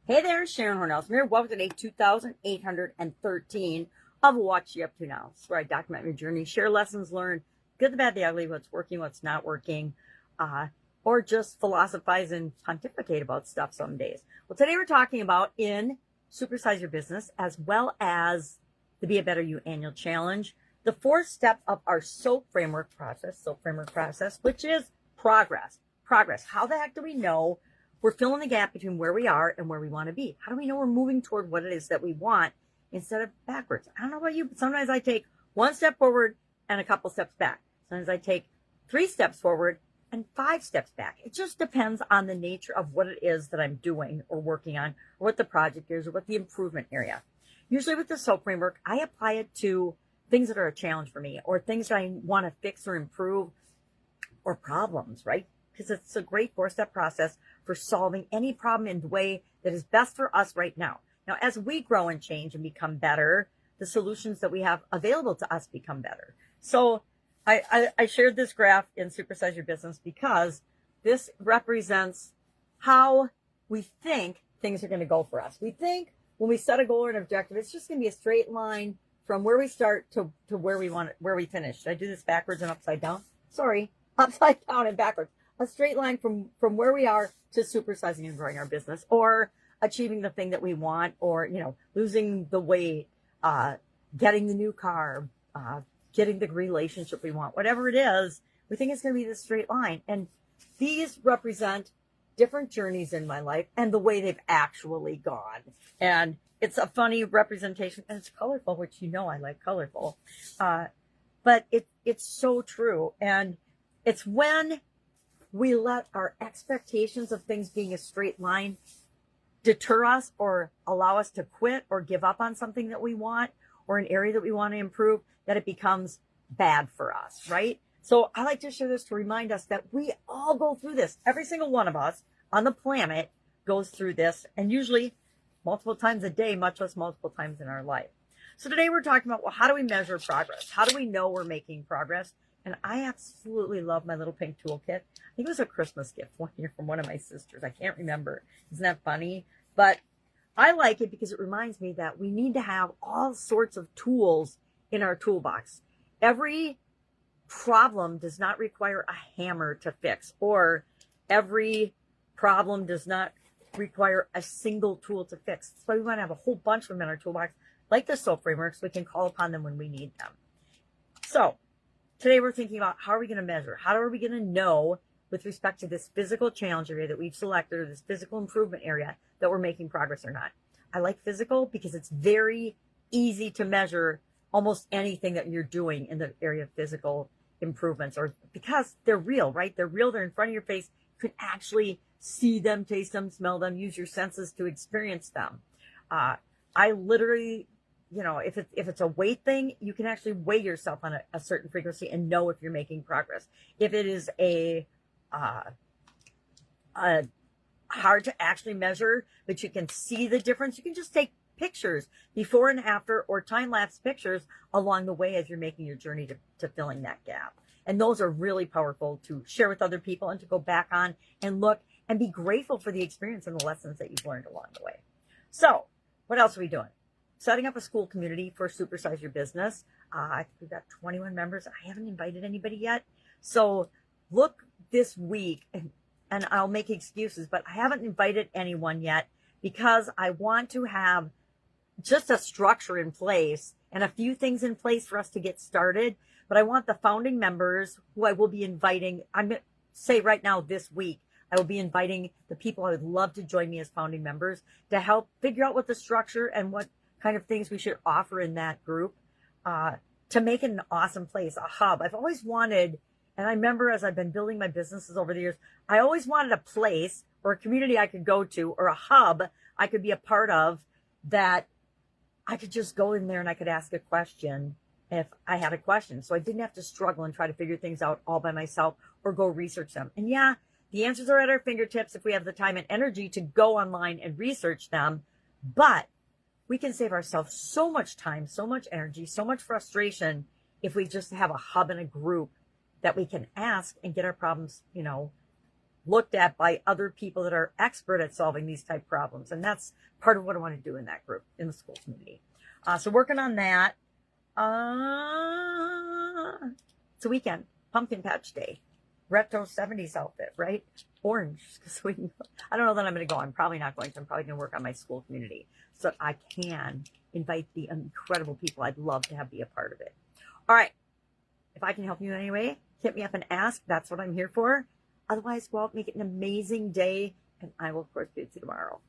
Hey there, Sharon Horne-Ellstrom here. Welcome to day 2813 of What You Up To Now. It's where I document your journey, share lessons learned, good, the bad, the ugly, what's working, what's not working, or just philosophize and pontificate about stuff some days. Well, today we're talking about in Supersize Your Business, as well as the Be a Better You Annual Challenge, the fourth step of our SOAP framework process, which is progress. How the heck do we know we're filling the gap between where we are and where we want to be? How do we know we're moving toward what it is that we want instead of backwards? I don't know about you, but sometimes I take one step forward and a couple steps back. Sometimes I take 3 steps forward and 5 steps back. It just depends on the nature of what it is that I'm doing or working on, or what the project is, or what the improvement area. Usually with the SOAP framework, I apply it to things that are a challenge for me, or things that I want to fix or improve, or problems, right? Because it's a great 4-step process for solving any problem in the way that is best for us right now. Now, as we grow and change and become better, the solutions that we have available to us become better. So I shared this graph in Supersize Your Business because this represents how we think things are going to go for us. We think when we set a goal or an objective, it's just going to be a straight line from where we start to where we want it, where we finish. Should I do this backwards and upside down? Sorry, upside down and backwards. A straight line from where we are to supersizing and growing our business, or achieving the thing that we want, or, losing the weight, getting the new car, getting the relationship we want, whatever it is, we think it's going to be this straight line. And these represent different journeys in my life and the way they've actually gone. And it's a funny representation, and it's colorful, which I like colorful. But it's so true. And it's when we let our expectations of things being a straight line deter us or allow us to quit or give up on something that we want or an area that we want to improve, that it becomes bad for us, right? So I like to share this to remind us that we all go through this. Every single one of us on the planet goes through this, and usually multiple times a day, much less multiple times in our life. So today we're talking about, well, how do we measure progress? How do we know we're making progress? And I absolutely love my little pink toolkit. I think it was a Christmas gift one year from one of my sisters. I can't remember. Isn't that funny? But I like it because it reminds me that we need to have all sorts of tools in our toolbox. Every problem does not require a hammer to fix, or every problem does not require a single tool to fix. That's why we want to have a whole bunch of them in our toolbox, like the SOAP framework, so we can call upon them when we need them. So today we're thinking about, how are we going to measure? How are we going to know with respect to this physical challenge area that we've selected, or this physical improvement area, that we're making progress or not? I like physical because it's very easy to measure almost anything that you're doing in the area of physical improvements, or because they're real, right? They're real. They're in front of your face. You can actually see them, taste them, smell them, use your senses to experience them. I literally, if it's a weight thing, you can actually weigh yourself on a certain frequency and know if you're making progress. If it is a hard to actually measure, but you can see the difference, you can just take pictures before and after, or time-lapse pictures along the way as you're making your journey to filling that gap. And those are really powerful to share with other people and to go back on and look and be grateful for the experience and the lessons that you've learned along the way. So what else are we doing? Setting up a Skool community for Supersize Your Business. I think we've got 21 members. I haven't invited anybody yet. So look this week, and I'll make excuses, but I haven't invited anyone yet because I want to have just a structure in place and a few things in place for us to get started. But I want the founding members, who I will be inviting, I'm going to say right now this week, I will be inviting the people I would love to join me as founding members to help figure out what the structure and what kind of things we should offer in that group, to make it an awesome place, a hub. I've always wanted, and I remember as I've been building my businesses over the years, I always wanted a place or a community I could go to, or a hub I could be a part of, that I could just go in there and I could ask a question if I had a question. So I didn't have to struggle and try to figure things out all by myself or go research them. And yeah, the answers are at our fingertips if we have the time and energy to go online and research them. But we can save ourselves so much time, so much energy, so much frustration if we just have a hub and a group that we can ask and get our problems, looked at by other people that are expert at solving these type problems. And that's part of what I want to do in that group, in the Skool community. So working on that. It's a weekend, pumpkin patch day, retro 70s outfit, right? Orange. So I don't know that I'm going to go. I'm probably not going to. I'm probably going to work on my Skool community so I can invite the incredible people I'd love to have be a part of it. All right. If I can help you in any way, hit me up and ask. That's what I'm here for. Otherwise, go out, make it an amazing day, and I will, of course, see you tomorrow.